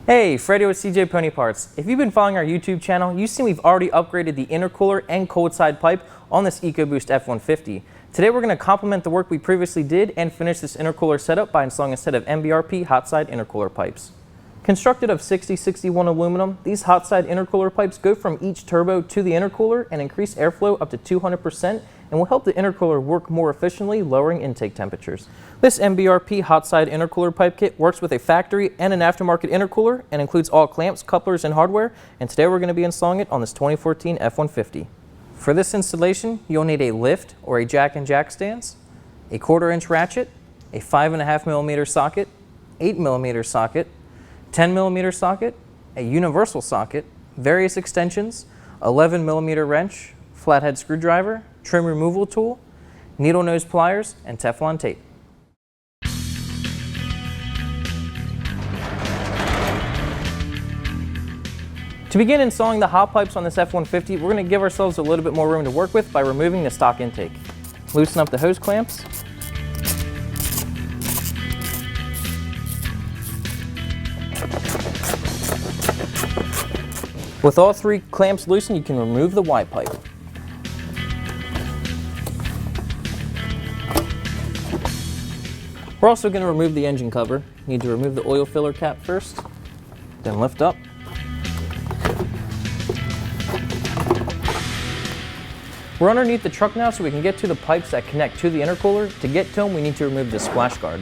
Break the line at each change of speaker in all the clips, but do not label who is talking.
Hey, Freddy with CJ Pony Parts. If you've been following our YouTube channel, you've seen we've already upgraded the intercooler and cold side pipe on this EcoBoost F-150. Today we're going to complement the work we previously did and finish this intercooler setup by installing a set of MBRP hot side intercooler pipes. Constructed of 60-61 aluminum, these hot side intercooler pipes go from each turbo to the intercooler and increase airflow up to 200% and will help the intercooler work more efficiently, lowering intake temperatures. This MBRP hot side intercooler pipe kit works with a factory and an aftermarket intercooler and includes all clamps, couplers, and hardware, and today we're going to be installing it on this 2014 F-150. For this installation, you'll need a lift or a jack and jack stands, a 1/4-inch ratchet, a 5.5mm socket, 8mm socket, 10mm socket, a universal socket, various extensions, 11mm wrench, flathead screwdriver, trim removal tool, needle nose pliers, and Teflon tape. To begin installing the hot pipes on this F-150, we're going to give ourselves a little bit more room to work with by removing the stock intake. Loosen up the hose clamps. With all three clamps loosened, you can remove the Y pipe. We're also going to remove the engine cover. You need to remove the oil filler cap first, then lift up. We're underneath the truck now so we can get to the pipes that connect to the intercooler. To get to them, we need to remove the splash guard.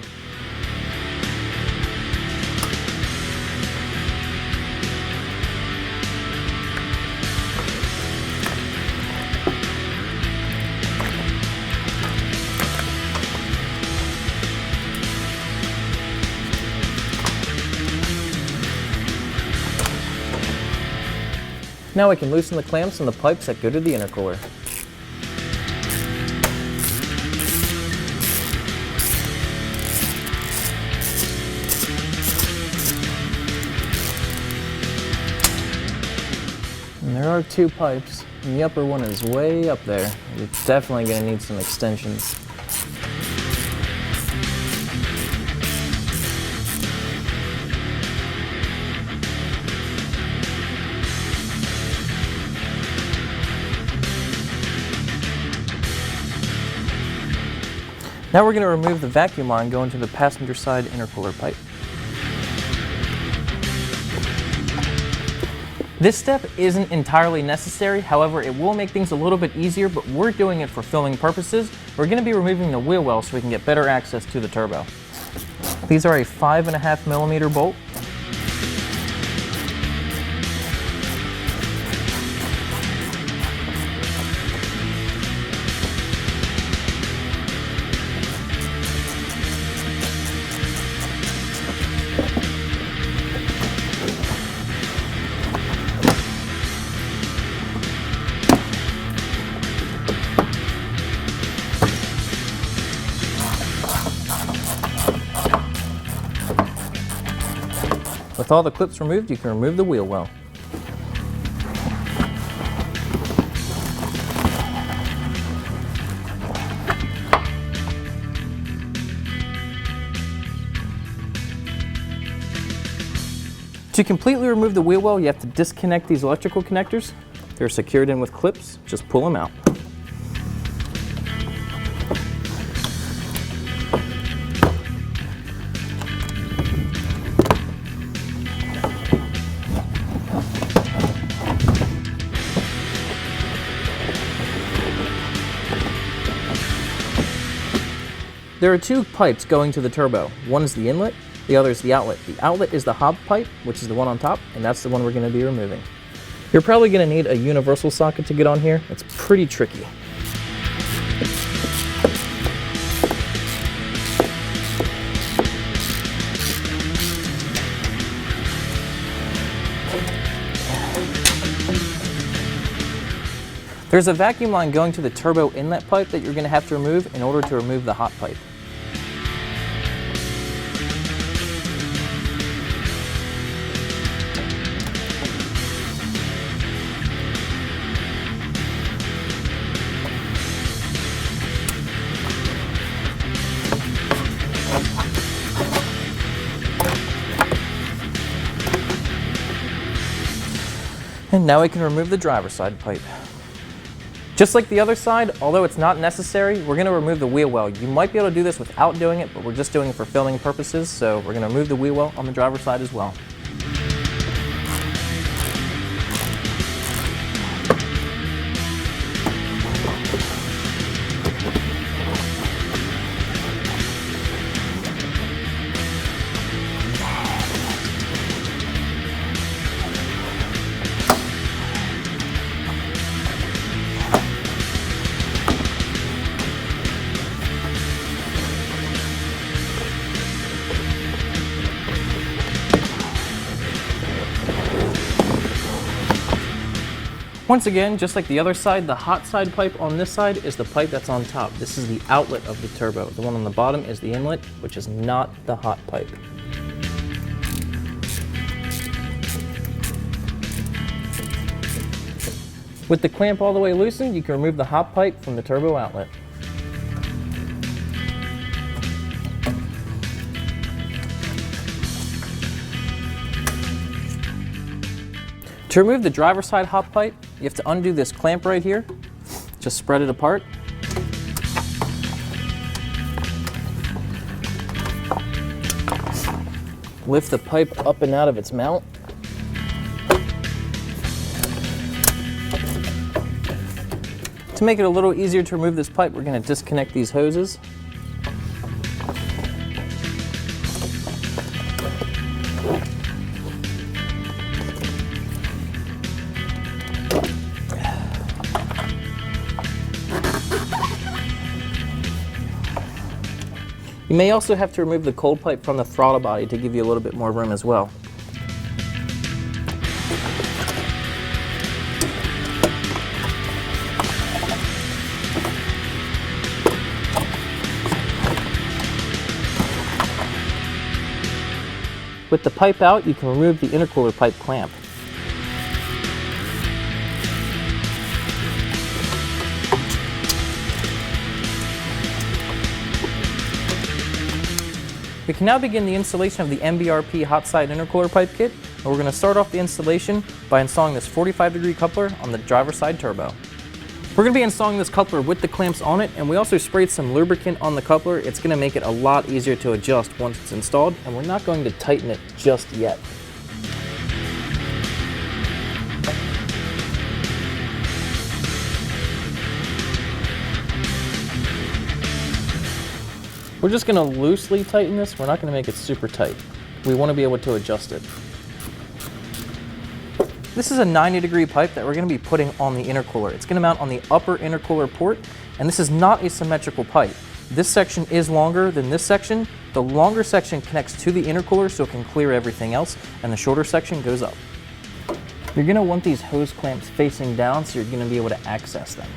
Now we can loosen the clamps on the pipes that go to the intercooler. And there are two pipes, and the upper one is way up there. You're definitely going to need some extensions. Now we're going to remove the vacuum line going to the passenger side intercooler pipe. This step isn't entirely necessary, however it will make things a little bit easier, but we're doing it for filming purposes. We're going to be removing the wheel well so we can get better access to the turbo. These are a 5.5mm bolt. With all the clips removed, you can remove the wheel well. To completely remove the wheel well, you have to disconnect these electrical connectors. They're secured in with clips. Just pull them out. There are two pipes going to the turbo. One is the inlet, the other is the outlet. The outlet is the hob pipe, which is the one on top, and that's the one we're going to be removing. You're probably going to need a universal socket to get on here. It's pretty tricky. There's a vacuum line going to the turbo inlet pipe that you're going to have to remove in order to remove the hot pipe. And now we can remove the driver's side pipe. Just like the other side, although it's not necessary, we're going to remove the wheel well. You might be able to do this without doing it, but we're just doing it for filming purposes, so we're going to remove the wheel well on the driver's side as well. Once again, just like the other side, the hot side pipe on this side is the pipe that's on top. This is the outlet of the turbo. The one on the bottom is the inlet, which is not the hot pipe. With the clamp all the way loosened, you can remove the hot pipe from the turbo outlet. To remove the driver's side hot pipe, you have to undo this clamp right here. Just spread it apart. Lift the pipe up and out of its mount. To make it a little easier to remove this pipe, we're going to disconnect these hoses. You may also have to remove the cold pipe from the throttle body to give you a little bit more room as well. With the pipe out, you can remove the intercooler pipe clamp. We can now begin the installation of the MBRP hot side intercooler pipe kit, and we're going to start off the installation by installing this 45-degree coupler on the driver's side turbo. We're going to be installing this coupler with the clamps on it, and we also sprayed some lubricant on the coupler. It's going to make it a lot easier to adjust once it's installed, and we're not going to tighten it just yet. We're just going to loosely tighten this. We're not going to make it super tight. We want to be able to adjust it. This is a 90-degree pipe that we're going to be putting on the intercooler. It's going to mount on the upper intercooler port, and this is not a symmetrical pipe. This section is longer than this section. The longer section connects to the intercooler so it can clear everything else, and the shorter section goes up. You're going to want these hose clamps facing down so you're going to be able to access them.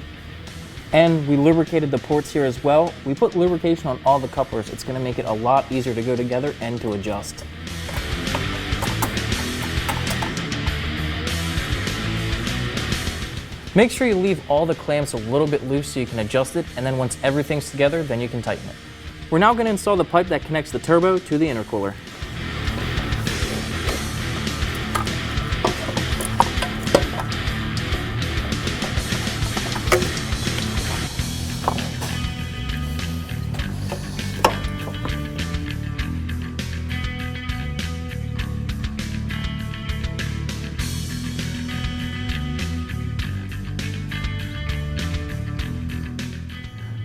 And we lubricated the ports here as well. We put lubrication on all the couplers. It's going to make it a lot easier to go together and to adjust. Make sure you leave all the clamps a little bit loose so you can adjust it, and then once everything's together, then you can tighten it. We're now going to install the pipe that connects the turbo to the intercooler.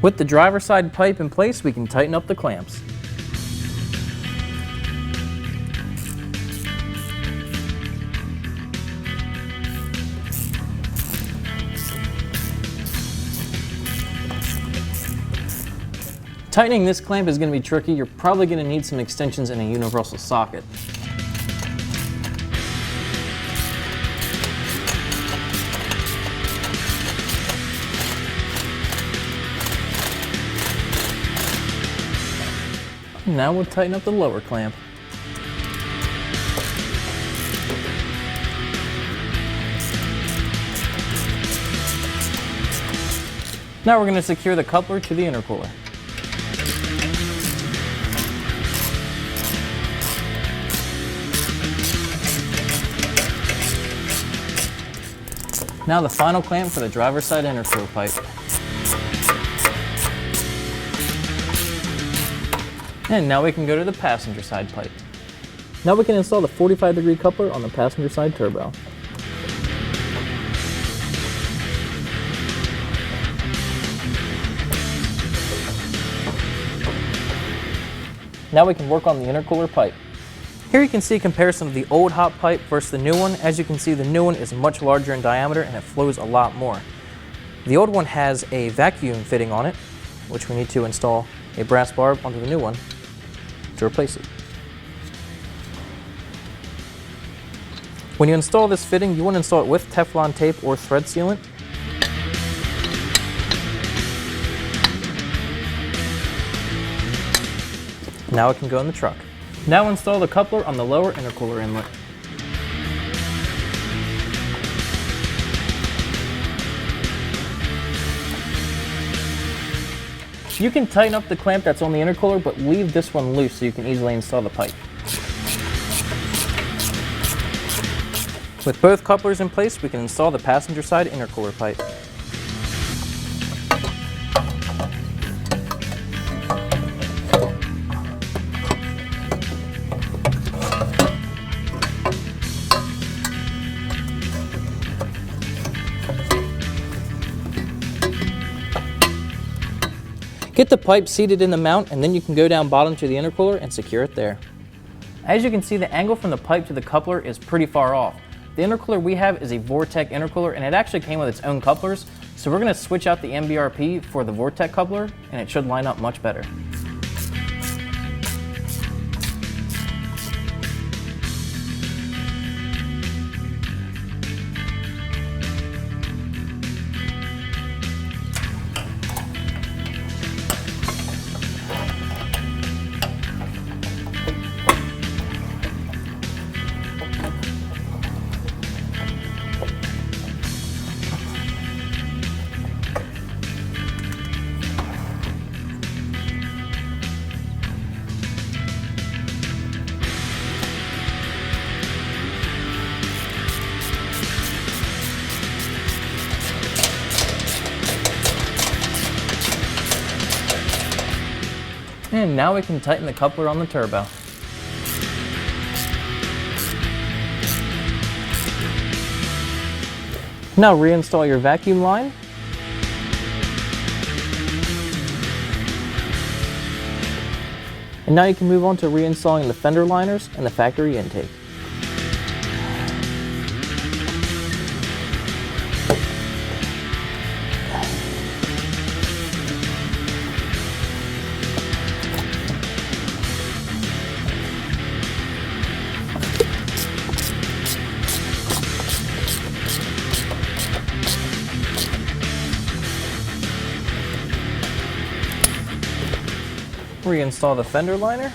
With the driver's side pipe in place, we can tighten up the clamps. Tightening this clamp is going to be tricky. You're probably going to need some extensions in a universal socket. Now we'll tighten up the lower clamp. Now we're going to secure the coupler to the intercooler. Now the final clamp for the driver's side intercooler pipe. And now we can go to the passenger side pipe. Now we can install the 45-degree coupler on the passenger side turbo. Now we can work on the intercooler pipe. Here you can see a comparison of the old hot pipe versus the new one. As you can see, the new one is much larger in diameter and it flows a lot more. The old one has a vacuum fitting on it, which we need to install a brass barb onto the new one to replace it. When you install this fitting, you want to install it with Teflon tape or thread sealant. Now it can go in the truck. Now install the coupler on the lower intercooler inlet. You can tighten up the clamp that's on the intercooler, but leave this one loose so you can easily install the pipe. With both couplers in place, we can install the passenger side intercooler pipe. Get the pipe seated in the mount, and then you can go down bottom to the intercooler and secure it there. As you can see, the angle from the pipe to the coupler is pretty far off. The intercooler we have is a Vortec intercooler, and it actually came with its own couplers, so we're going to switch out the MBRP for the Vortec coupler, and it should line up much better. And now we can tighten the coupler on the turbo. Now reinstall your vacuum line. And now you can move on to reinstalling the fender liners and the factory intake. Reinstall the fender liner.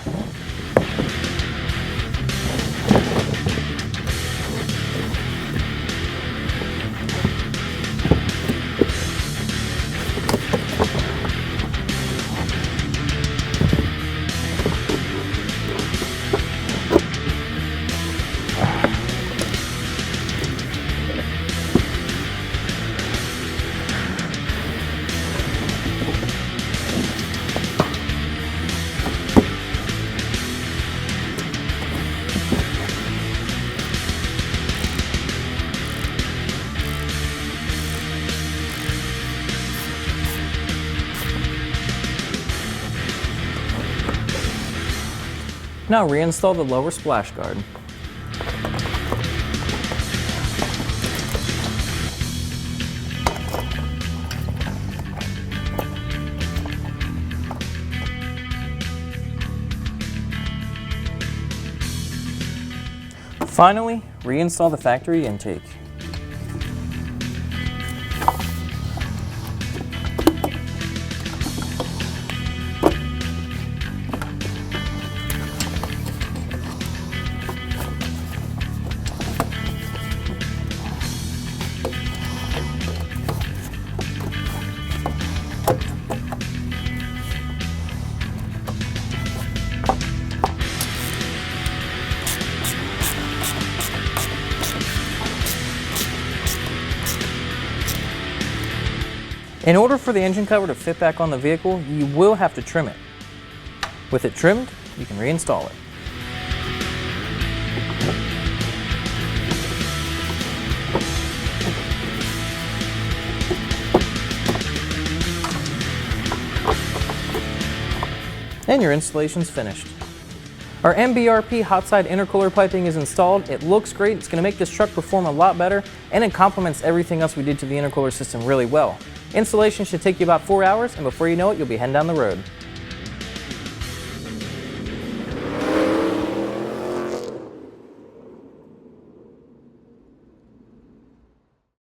Now reinstall the lower splash guard. Finally, reinstall the factory intake. In order for the engine cover to fit back on the vehicle, you will have to trim it. With it trimmed, you can reinstall it. And your installation's finished. Our MBRP hot side intercooler piping is installed. It looks great, it's going to make this truck perform a lot better, and it complements everything else we did to the intercooler system really well. Installation should take you about 4 hours, and before you know it, you'll be heading down the road.